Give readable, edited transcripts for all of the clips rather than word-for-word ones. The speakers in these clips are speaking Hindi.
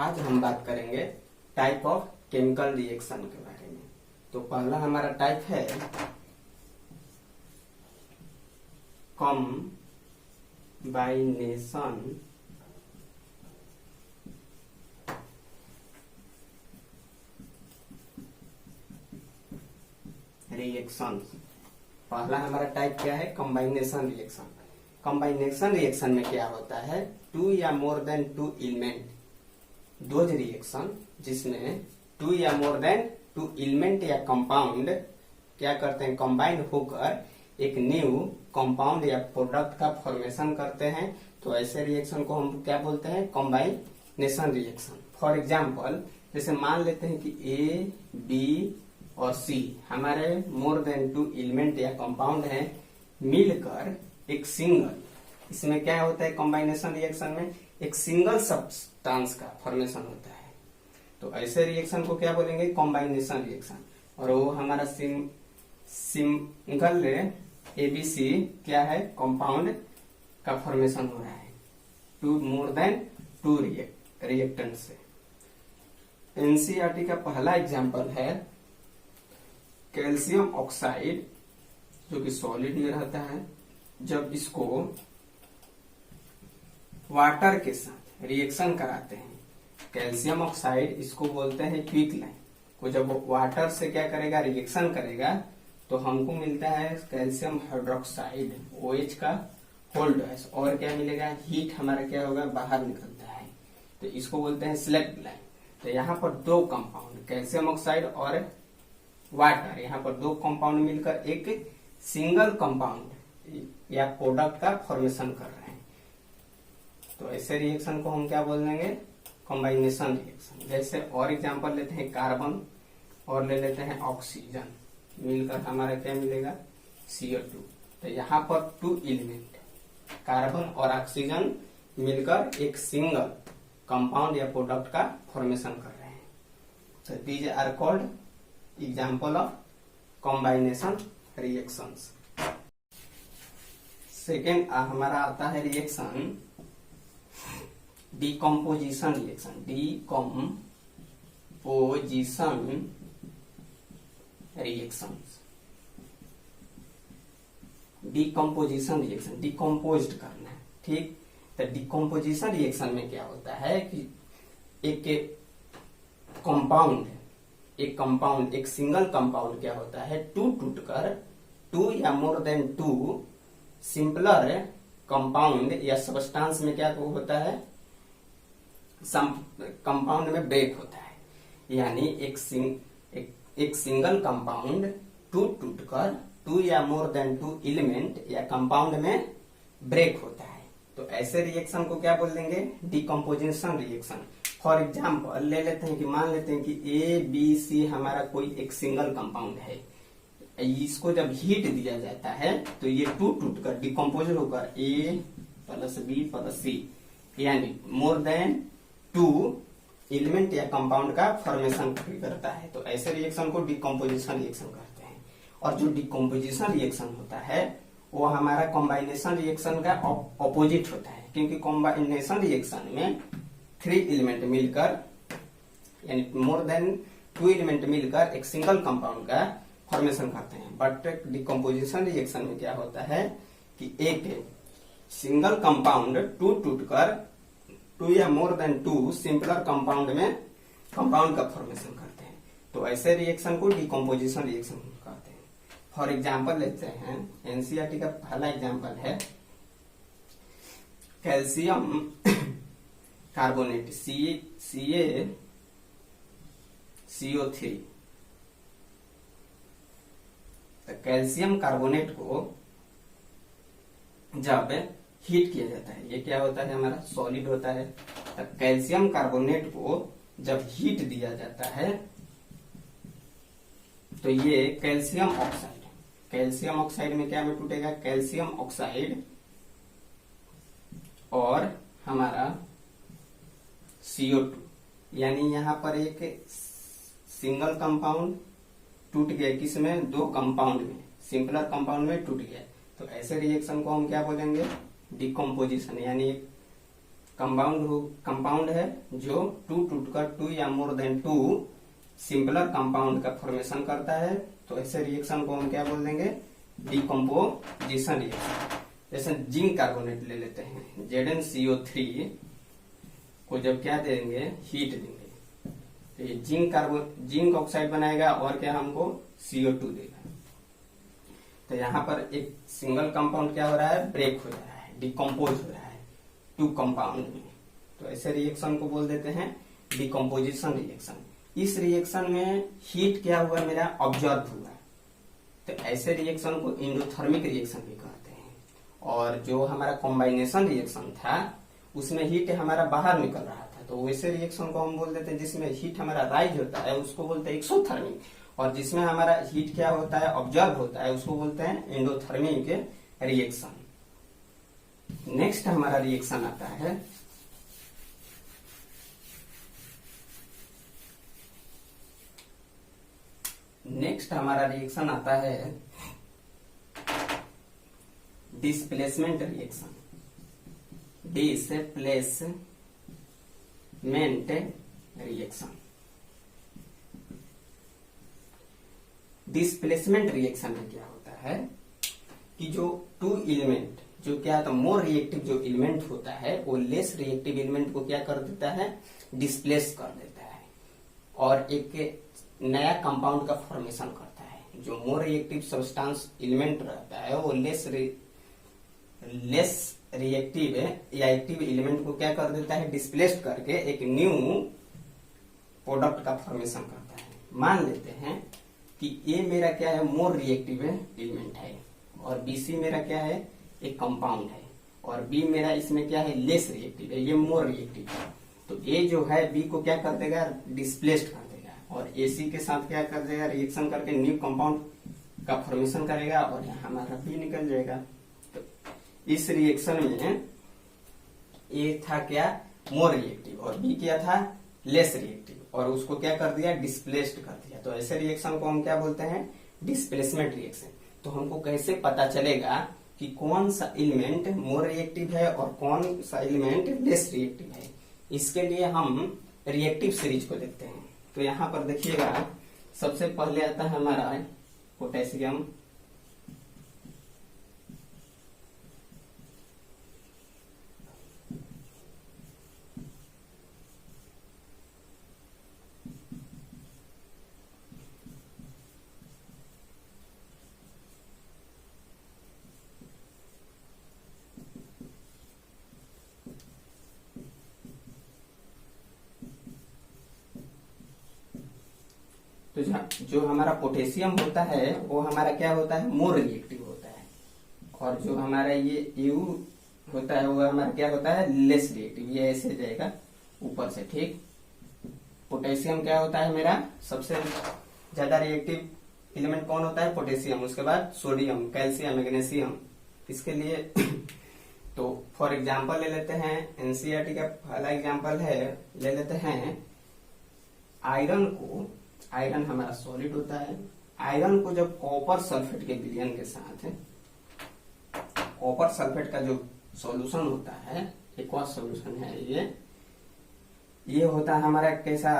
आज हम बात करेंगे टाइप ऑफ केमिकल रिएक्शन के बारे में। तो पहला हमारा टाइप है कॉम्बाइनेशन रिएक्शन। पहला हमारा टाइप क्या है? कॉम्बाइनेशन रिएक्शन। कॉम्बाइनेशन रिएक्शन में क्या होता है? टू या more than two element, those reaction जिसमें टू या मोर देन टू एलिमेंट या कंपाउंड क्या करते हैं? कंबाइन होकर एक न्यू कंपाउंड या प्रोडक्ट का फॉर्मेशन करते हैं। तो ऐसे रिएक्शन को हम क्या बोलते हैं? कॉम्बाइनेशन रिएक्शन। फॉर एग्जाम्पल जैसे मान लेते हैं कि ए, बी और सी हमारे मोर देन टू एलिमेंट या कंपाउंड हैं, मिलकर एक सिंगल, इसमें क्या होता है कॉम्बाइनेशन रिएक्शन में? एक सिंगल सब्सटेंस का फॉर्मेशन होता है। तो ऐसे रिएक्शन को क्या बोलेंगे? कॉम्बाइनेशन रिएक्शन। और वो हमारा सिंगल एबीसी क्या है? कंपाउंड का फॉर्मेशन हो रहा है two more than two reactant से। एनसीईआरटी का पहला एग्जांपल है कैल्शियम ऑक्साइड, जो कि सॉलिड में रहता है। जब इसको वाटर के साथ रिएक्शन कराते हैं, कैल्शियम ऑक्साइड इसको बोलते हैं क्विकलाइन को, जब वाटर से क्या करेगा? रिएक्शन करेगा, तो हमको मिलता है कैल्शियम हाइड्रोक्साइड OH का होल्ड है। और क्या मिलेगा? हीट हमारा क्या होगा? बाहर निकलता है। तो इसको बोलते हैं स्लेक्ट लाइन। तो यहाँ पर दो कंपाउंड कैल्शियम ऑक्साइड और वाटर, यहाँ पर दो कंपाउंड मिलकर एक सिंगल कंपाउंड या प्रोडक्ट का फॉर्मेशन कर रहे हैं। तो ऐसे रिएक्शन को हम क्या बोल देंगे? कॉम्बाइनेशन रिएक्शन। जैसे और एग्जांपल लेते हैं कार्बन और ले लेते हैं ऑक्सीजन, मिलकर हमारा क्या मिलेगा? CO2। तो यहाँ पर टू एलिमेंट कार्बन और ऑक्सीजन मिलकर एक सिंगल कंपाउंड या प्रोडक्ट का फॉर्मेशन कर रहे हैं। तो these are called example of combination reactions. Second हमारा आता है reaction decomposition reaction. Decomposition reaction, decomposition reaction, decompose करना है, ठीक। तो डिकम्पोजिशन रिएक्शन में क्या होता है कि एक कंपाउंड एक सिंगल कंपाउंड क्या होता है? टूटकर टू या more than two simpler compound या सब्सटेंस में क्या होता है? कंपाउंड में ब्रेक होता है। यानी एक सिंगल कंपाउंड टूटकर टू या मोर देन टू एलिमेंट या कंपाउंड में ब्रेक होता है। तो ऐसे रिएक्शन को क्या बोल देंगे? Decomposition reaction. फॉर एग्जाम्पल ले लेते हैं कि मान लेते हैं कि ABC हमारा कोई एक सिंगल कंपाउंड है। इसको जब हीट दिया जाता है तो ये टूट कर डिकम्पोज होकर A + B + C यानी मोर देन टू एलिमेंट या कंपाउंड का फॉर्मेशन करता है। तो ऐसे रिएक्शन को डिकम्पोजिशन रिएक्शन कहते हैं। और जो डिकम्पोजिशन रिएक्शन होता है वो हमारा कॉम्बाइनेशन रिएक्शन का ऑपोजिट होता है, क्योंकि कॉम्बाइनेशन रिएक्शन में 3 एलिमेंट मिलकर यानी मोर देन 2 एलिमेंट मिलकर एक सिंगल कंपाउंड का फॉर्मेशन करते हैं। बट डिकम्पोजिशन रिएक्शन में क्या होता है कि एक सिंगल कंपाउंड टूटकर 2 या मोर देन 2 सिंपलर कंपाउंड में कंपाउंड का फॉर्मेशन करते हैं। तो ऐसे रिएक्शन को डिकम्पोजिशन रिएक्शन कहते हैं। फॉर एग्जाम्पल लेते हैं, एनसीईआरटी का पहला एग्जाम्पल है कैल्शियम कार्बोनेट CaCO3। तो कैल्शियम कार्बोनेट को जब हीट किया जाता है, ये क्या होता है? हमारा सॉलिड होता है। तो कैल्शियम कार्बोनेट को जब हीट दिया जाता है तो ये कैल्शियम ऑक्साइड में क्या में टूटेगा? कैल्शियम ऑक्साइड और हमारा CO2, यानी यहाँ पर एक सिंगल कंपाउंड टूट गया, किसमें? 2 कंपाउंड में, सिंपलर कंपाउंड में टूट गया। तो ऐसे रिएक्शन को हम क्या बोलेंगे? डिकम्पोजिशन। यानी कंपाउंड है जो टूट कर टू या more than two simpler compound का फॉर्मेशन करता है, तो ऐसे रिएक्शन को हम क्या बोल देंगे, डिकम्पोजिशन रिएक्शन। जैसे जिंक कार्बोनेट ले लेते हैं, ZnCO3 को जब क्या देंगे, हीट देंगे, तो ये जिंक ऑक्साइड बनाएगा और क्या हमको CO2 देगा। तो यहाँ पर एक सिंगल कंपाउंड क्या हो रहा है, ब्रेक हो रहा है, डिकम्पोज हो रहा है टू कंपाउंड में। तो ऐसे रिएक्शन को बोल देते हैं डिकम्पोजिशन रिएक्शन। इस रिएक्शन में हीट क्या हुआ, मेरा ऑब्जर्व हुआ, तो ऐसे रिएक्शन को एंडोथर्मिक रिएक्शन भी कहते हैं। और जो हमारा कॉम्बाइनेशन रिएक्शन था उसमें हीट हमारा बाहर निकल रहा था, तो वैसे रिएक्शन को हम बोल देते हैं जिसमें हीट हमारा राइज होता है उसको बोलते हैं एक्सोथर्मिक, और जिसमें हमारा हीट क्या होता है, ऑब्जर्व होता है, उसको बोलते हैं एंडोथर्मिक रिएक्शन। नेक्स्ट हमारा रिएक्शन आता है displacement reaction. Displacement reaction. Displacement reaction में क्या होता है कि जो टू एलिमेंट, जो क्या था मोर रिएक्टिव जो एलिमेंट होता है वो लेस रिएक्टिव एलिमेंट को क्या कर देता है, डिस्प्लेस कर देता है और एक नया कंपाउंड का फॉर्मेशन करता है। जो मोर रिएक्टिव सब्सटेंस एलिमेंट रहता है वो लेस रिएक्टिव या एक्टिव एलिमेंट को क्या कर देता है, डिस्प्लेस करके एक न्यू प्रोडक्ट का फॉर्मेशन करता है। मान लेते हैं कि ए मेरा क्या है, मोर रिएक्टिव एलिमेंट है, और BC मेरा क्या है, एक कंपाउंड है, और बी मेरा इसमें क्या है, लेस रिएक्टिव है, ये मोर रिएक्टिव है। तो ए जो है बी को क्या कर देगा, डिस्प्लेस्ड कर देगा, और AC के साथ क्या कर देगा, रिएक्शन करके न्यू कंपाउंड का फॉर्मेशन करेगा और यहाँ हमारा बी निकल जाएगा। तो इस रिएक्शन में ए था क्या, मोर रिएक्टिव, और बी क्या था, लेस रिएक्टिव, और उसको क्या कर दिया, डिस्प्लेस्ड कर दिया। तो ऐसे रिएक्शन को हम क्या बोलते हैं, डिस्प्लेसमेंट रिएक्शन। तो हमको कैसे पता चलेगा कि कौन सा एलिमेंट मोर रिएक्टिव है और कौन सा एलिमेंट लेस रिएक्टिव है, इसके लिए हम रिएक्टिव सीरीज को देखते हैं। तो यहाँ पर देखिएगा, सबसे पहले आता है हमारा पोटेशियम, तो जो हमारा पोटेशियम होता है वो हमारा क्या होता है, मोर रिएक्टिव होता है, और जो हमारा ये यू होता है वो हमारा क्या होता है, लेस रिएक्टिव। ये ऐसे जाएगा ऊपर से, ठीक। पोटेशियम क्या होता है मेरा, सबसे ज्यादा रिएक्टिव एलिमेंट कौन होता है, पोटेशियम, उसके बाद सोडियम, कैल्शियम, मैग्नीशियम। इसके लिए तो फॉर एग्जाम्पल ले लेते हैं, एनसीईआरटी का पहला एग्जाम्पल है, ले लेते हैं आयरन को। आयरन हमारा सॉलिड होता है। आयरन को जब कॉपर सल्फेट के विलयन के साथ, कॉपर सल्फेट का जो सॉल्यूशन होता है, एक्वस सॉल्यूशन है ये होता है हमारा कैसा,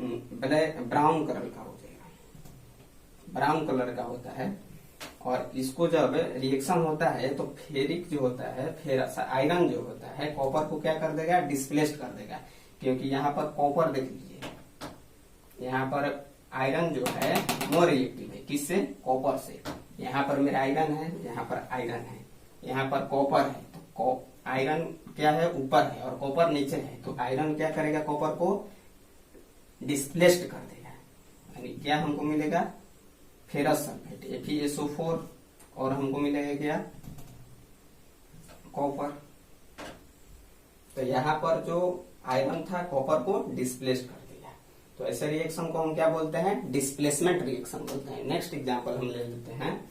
ब्राउन कलर का हो जाएगा, ब्राउन कलर का होता है। और इसको जब रिएक्शन होता है तो फेरिक जो होता है, फेरस आयरन जो होता है, कॉपर को क्या कर देगा, डिस्प्लेस्ड कर देगा। क्योंकि यहाँ पर कॉपर देख लीजिए, यहाँ पर आयरन जो है मोर रिएक्टिव है, किससे, कॉपर से। यहाँ पर मेरा आयरन है, यहाँ पर आयरन है, यहाँ पर कॉपर है, तो आयरन क्या है, ऊपर है और कॉपर नीचे है। तो आयरन क्या करेगा, कॉपर को डिस्प्लेस्ड कर देगा, यानी क्या हमको मिलेगा, फेरस सल्फेट FeSO4, और हमको मिलेगा क्या, कॉपर। तो यहाँ पर जो आयरन था कॉपर को डिस्प्लेस्ड कर दिया। तो ऐसे रिएक्शन को हम क्या बोलते हैं, डिस्प्लेसमेंट रिएक्शन बोलते हैं। नेक्स्ट एग्जांपल हम ले लेते हैं,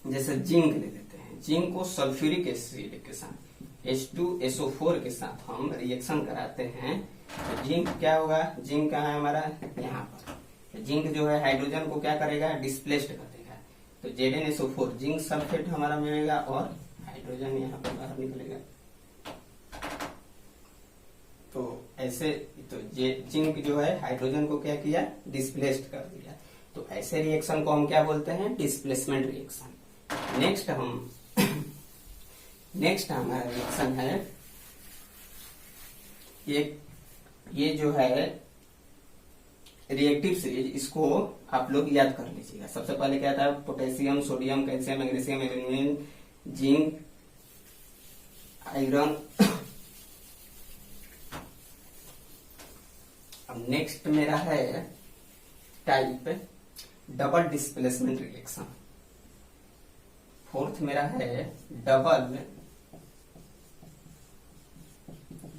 जैसे जिंक ले लेते हैं। जिंक को सल्फ्यूरिक एसिड के साथ H2SO4 के साथ हम रिएक्शन कराते हैं, तो जिंक क्या होगा, जिंक कहाँ है हमारा, यहाँ पर। जिंक जो है हाइड्रोजन को क्या करेगा, डिस्प्लेस्ड कर देगा। तो ZnSO4 जिंक सल्फेट हमारा मिलेगा और हाइड्रोजन यहाँ पर बाहर निकलेगा। तो ऐसे तो जिंक जो है हाइड्रोजन को क्या किया, डिस्प्लेस्ड कर दिया। तो ऐसे रिएक्शन को हम क्या बोलते हैं, डिस्प्लेसमेंट रिएक्शन। नेक्स्ट हमारा रिएक्शन है ये जो है रिएक्टिव सीरीज, इसको आप लोग याद कर लीजिएगा। सबसे पहले क्या था, potassium, sodium, calcium, magnesium, aluminium, zinc, iron. अब नेक्स्ट मेरा है type double displacement reaction. Fourth मेरा है डबल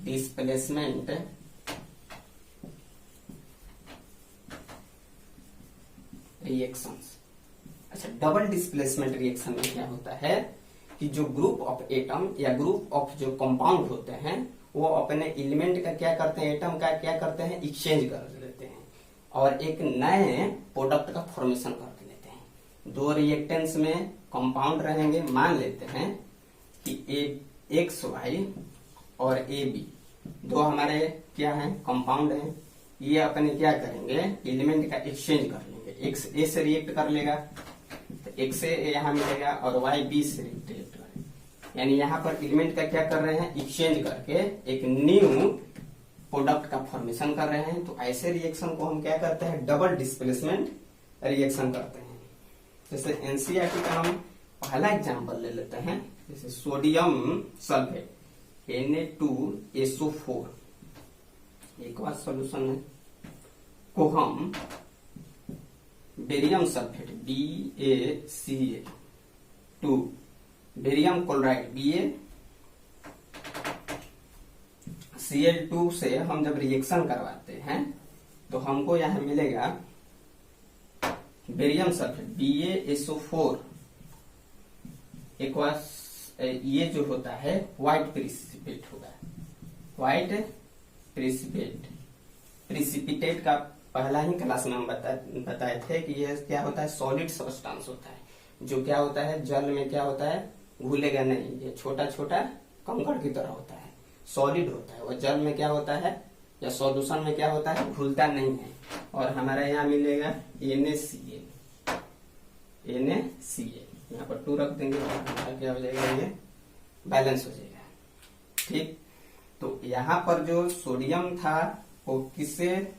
डिस्प्लेसमेंट रिएक्शंस। अच्छा, डबल डिस्प्लेसमेंट रिएक्शन में क्या होता है कि जो ग्रुप ऑफ एटम या ग्रुप ऑफ जो कंपाउंड होते हैं वो अपने एलिमेंट का क्या करते हैं, एटम का क्या करते हैं, एक्सचेंज कर लेते हैं और एक नए प्रोडक्ट का फॉर्मेशन कर लेते हैं। दो रिएक्टेंट्स में कंपाउंड रहेंगे, मान लेते हैं कि एक्स वाई और ए बी दो हमारे क्या है, कंपाउंड हैं। ये अपने क्या करेंगे, एलिमेंट का एक्सचेंज कर लेंगे। एक्स ए से रिएक्ट कर लेगा तो एक्स ए यहाँ मिलेगा और वाई बी से रिएक्ट करेगा। यानी यहाँ पर एलिमेंट का क्या कर रहे हैं, एक्सचेंज करके एक न्यू प्रोडक्ट का फॉर्मेशन कर रहे हैं। तो ऐसे रिएक्शन को हम क्या करते हैं, डबल डिस्प्लेसमेंट रिएक्शन करते हैं। जैसे एनसीईआरटी का हम पहला एग्जांपल ले लेते हैं, जैसे सोडियम सल्फेट Na2SO4 एक और सॉल्यूशन है, को हम barium sulphate BaCl2, barium chloride BaCl2 से हम जब रिएक्शन करवाते हैं तो हमको यहां मिलेगा बेरियम सल्फेट BaSO4। एक बार ये जो होता है व्हाइट प्रिसिपिटेट होगा, व्हाइट प्रिसिपिटेट का पहला ही क्लास में हम बताए थे कि ये क्या होता है, सॉलिड सब्सटेंस होता है, जो क्या होता है जल में क्या होता है, घुलेगा नहीं, ये छोटा छोटा कंकड़ की तरह होता है, सॉलिड होता है। और जल में क्या होता है या सॉल्यूशन में क्या होता है, घुलता नहीं है। और हमारा यहाँ मिलेगा NaCl, यहाँ पर 2 रख देंगे, क्या हो जाएगा, ये बैलेंस हो जाएगा। ठीक, तो यहाँ पर जो सोडियम था वो किससे,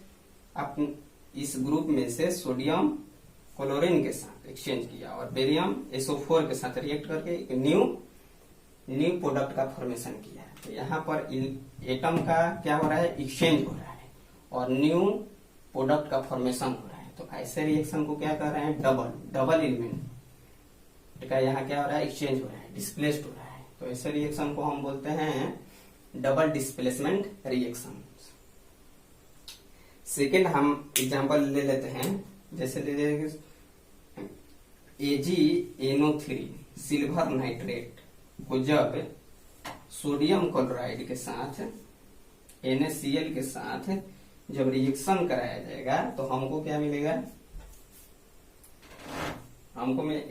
इस ग्रुप में से सोडियम क्लोरीन के साथ एक्सचेंज किया और बेरियम SO4 के साथ रिएक्ट करके एक न्यू प्रोडक्ट का फॉर्मेशन किया। तो यहाँ पर एटम का क्या हो रहा है, एक्सचेंज हो रहा है और न्यू प्रोडक्ट का फॉर्मेशन हो रहा है। तो ऐसे रिएक्शन को क्या कर रहे हैं, डबल एलिमेंट का यहाँ क्या हो रहा है, एक्सचेंज हो रहा है, डिस्प्लेस्ड हो रहा है। तो ऐसे रिएक्शन को हम बोलते हैं डबल डिस्प्लेसमेंट रिएक्शन। सेकेंड हम एग्जांपल ले लेते हैं, जैसे ले लेंगे AgNO3 सिल्वर नाइट्रेट को जब सोडियम क्लोराइड के साथ NaCl के साथ जब रिएक्शन कराया जाएगा तो हमको क्या मिलेगा, हमको में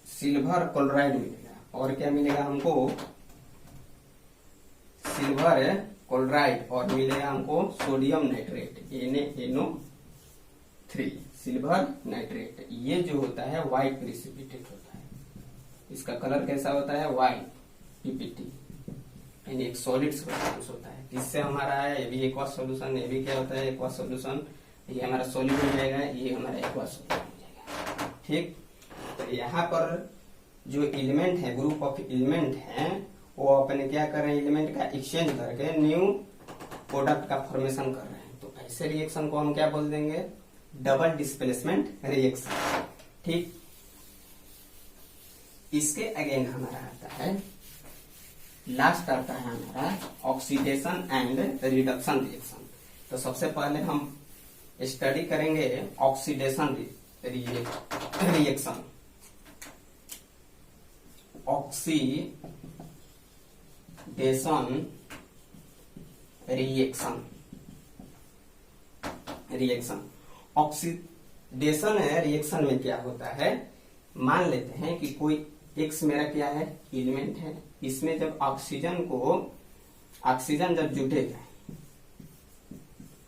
सिल्वर क्लोराइड मिलेगा और क्या मिलेगा हमको, सिल्वर क्लोराइड और मिलेगा हमको sodium nitrate NaNO3 silver nitrate. ये जो होता है व्हाइट प्रिसिपिटेट होता है, इसका कलर कैसा होता है, व्हाइट PPT, यानी एक सॉलिड सब्सटेंस होता है। इससे हमारा है ये भी एक और सॉल्यूशन, ये भी क्या होता है, एक और सॉल्यूशन, ये हमारा सॉलिड हो जाएगा, ये हमारा एक और सॉल्यूशन हो जाएगा। ठीक, तो यहाँ पर जो एलिमेंट है, ग्रुप ऑफ एलिमेंट है, वो अपने क्या कर रहे हैं, एलिमेंट का एक्सचेंज करके न्यू प्रोडक्ट का फॉर्मेशन कर रहे हैं। तो ऐसे रिएक्शन को हम क्या बोल देंगे, डबल डिस्प्लेसमेंट रिएक्शन। ठीक, इसके अगेन हमारा आता है, लास्ट आता है हमारा ऑक्सीडेशन एंड रिडक्शन रिएक्शन। तो सबसे पहले हम स्टडी करेंगे oxidation reaction. Oxidation reaction oxidation reaction में क्या होता है, मान लेते हैं कि कोई एक्स मेरा क्या है, एलिमेंट है, इसमें जब ऑक्सीजन को ऑक्सीजन जब जुटेगा,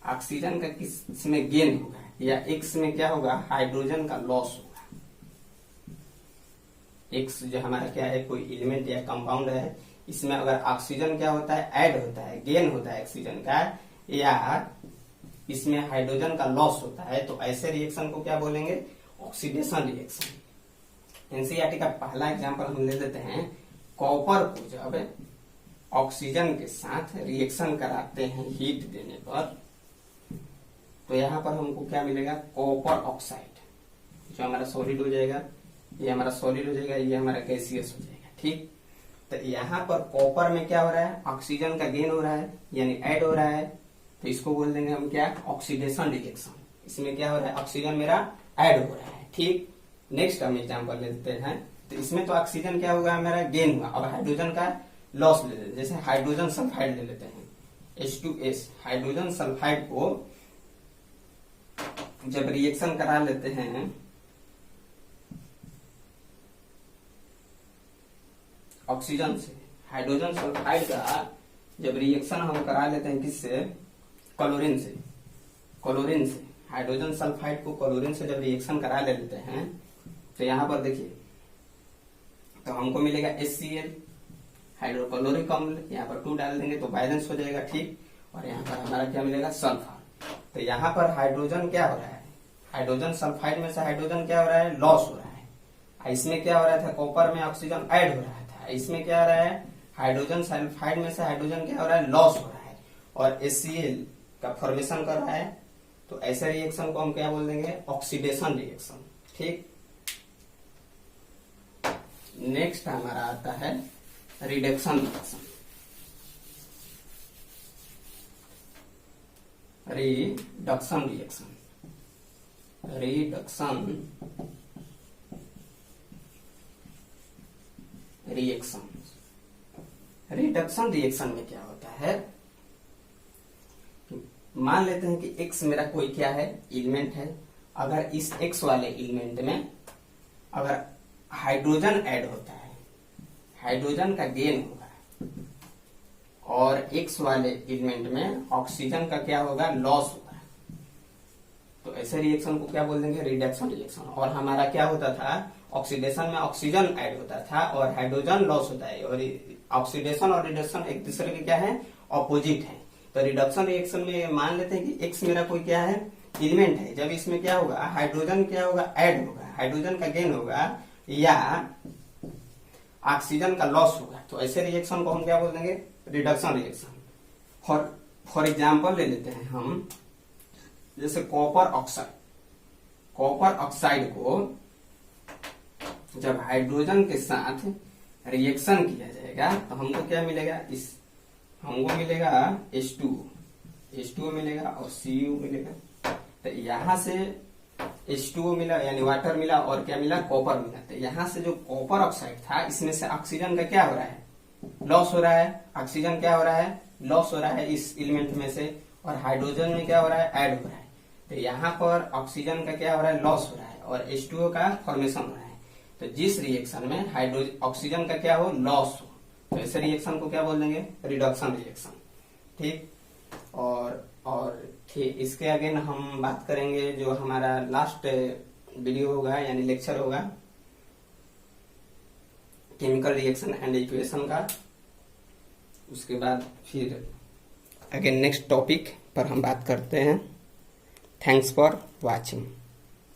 ऑक्सीजन का किस में गेन होगा, या एक्स में क्या होगा, हाइड्रोजन का लॉस होगा। एक्स जो हमारा क्या है, कोई एलिमेंट या कंपाउंड है, इसमें अगर ऑक्सीजन क्या होता है, ऐड होता है, गेन होता है ऑक्सीजन का, या इसमें हाइड्रोजन का लॉस होता है, तो ऐसे रिएक्शन को क्या बोलेंगे, ऑक्सीडेशन रिएक्शन। एनसीईआरटी का पहला एग्जांपल हम ले लेते हैं, कॉपर को जब ऑक्सीजन के साथ रिएक्शन कराते हैं हीट देने पर, तो यहां पर हमको क्या मिलेगा, कॉपर ऑक्साइड, जो हमारा सॉलिड हो जाएगा, ये हमारा सॉलिड हो जाएगा, ये हमारा गैसियस हो जाएगा। ठीक, तो यहाँ पर कॉपर में क्या हो रहा है, ऑक्सीजन का गेन हो रहा है, यानी ऐड हो रहा है, तो इसको बोल देंगे हम क्या, ऑक्सीडेशन रिएक्शन। इसमें क्या हो रहा है, ऑक्सीजन मेरा ऐड हो रहा है। ठीक, नेक्स्ट हम एग्जांपल लेते हैं, तो इसमें तो ऑक्सीजन क्या होगा, मेरा गेन हुआ, और हाइड्रोजन का लॉस ले लेते हैं। जैसे हाइड्रोजन सल्फाइड ले लेते हैं, H2S, हाइड्रोजन सल्फाइड को जब रिएक्शन करा लेते हैं ऑक्सीजन से, हाइड्रोजन सल्फाइड का जब रिएक्शन हम करा लेते हैं किससे, क्लोरीन से, क्लोरीन से, हाइड्रोजन सल्फाइड को क्लोरीन से जब रिएक्शन करा लेते हैं, तो यहां पर देखिए, तो हमको मिलेगा HCl, हाइड्रोक्लोरिक अम्ल, यहाँ पर 2 डाल देंगे तो बैलेंस हो जाएगा। ठीक, और यहाँ पर हमारा क्या मिलेगा, सल्फर। तो यहाँ पर हाइड्रोजन क्या हो रहा है, हाइड्रोजन सल्फाइड में से हाइड्रोजन क्या हो रहा है, लॉस हो रहा है। इसमें क्या हो रहा था, कॉपर में ऑक्सीजन ऐड हो रहा था, इसमें क्या हो रहा है, हाइड्रोजन सल्फाइड में से हाइड्रोजन क्या हो रहा है, लॉस हो रहा है, और HCl का फॉर्मेशन कर रहा है। तो ऐसे रिएक्शन को हम क्या बोल देंगे, ऑक्सीडेशन रिएक्शन। ठीक, नेक्स्ट हमारा आता है reduction reaction. Reduction reaction, reduction reaction, reduction reaction में क्या होता है, मान लेते हैं कि X मेरा कोई क्या है, एलिमेंट है। अगर इस X वाले एलिमेंट में अगर हाइड्रोजन ऐड होता है, हाइड्रोजन का गेन होगा, और X वाले एलिमेंट में ऑक्सीजन का क्या होगा, लॉस होगा, तो ऐसे रिएक्शन को क्या बोल देंगे, रिडक्शन रिएक्शन। और हमारा क्या होता था, ऑक्सीडेशन में ऑक्सीजन ऐड होता था और हाइड्रोजन लॉस होता है, और ऑक्सीडेशन और रिडक्शन एक दूसरे के क्या है, ऑपोजिट है। तो रिडक्शन रिएक्शन में मान लेते हैं कि X मेरा कोई क्या है, एलिमेंट है, जब इसमें क्या होगा, हाइड्रोजन क्या होगा, ऐड होगा, हाइड्रोजन का गेन होगा, या ऑक्सीजन का लॉस होगा, तो ऐसे रिएक्शन को हम क्या बोल देंगे, रिडक्शन रिएक्शन। फॉर एग्जाम्पल ले लेते हैं हम, जैसे कॉपर ऑक्साइड, कॉपर ऑक्साइड को जब हाइड्रोजन के साथ रिएक्शन किया जाएगा तो हमको क्या मिलेगा, इस हमको मिलेगा H2O मिलेगा और Cu मिलेगा। तो यहाँ से H2O मिला यानी वाटर मिला, और क्या मिला, कॉपर मिला। तो यहाँ से जो कॉपर ऑक्साइड था, इसमें से ऑक्सीजन का क्या हो रहा है, लॉस हो रहा है, ऑक्सीजन क्या हो रहा है, लॉस हो रहा है इस एलिमेंट में से, और हाइड्रोजन में क्या हो रहा है, ऐड हो रहा है। तो यहाँ पर ऑक्सीजन का क्या हो रहा है, लॉस हो रहा है, और H2O का फॉर्मेशन हो रहा है। तो जिस रिएक्शन में हाइड्रोजन ऑक्सीजन का क्या हो, लॉस हो, तो ऐसे रिएक्शन को क्या बोल देंगे, रिडक्शन रिएक्शन। ठीक, और ठीक, इसके आगे हम बात करेंगे जो हमारा लास्ट वीडियो होगा यानी लेक्चर होगा, केमिकल रिएक्शन एंड इक्वेशन का। उसके बाद फिर अगेन नेक्स्ट टॉपिक पर हम बात करते हैं। Thanks for watching.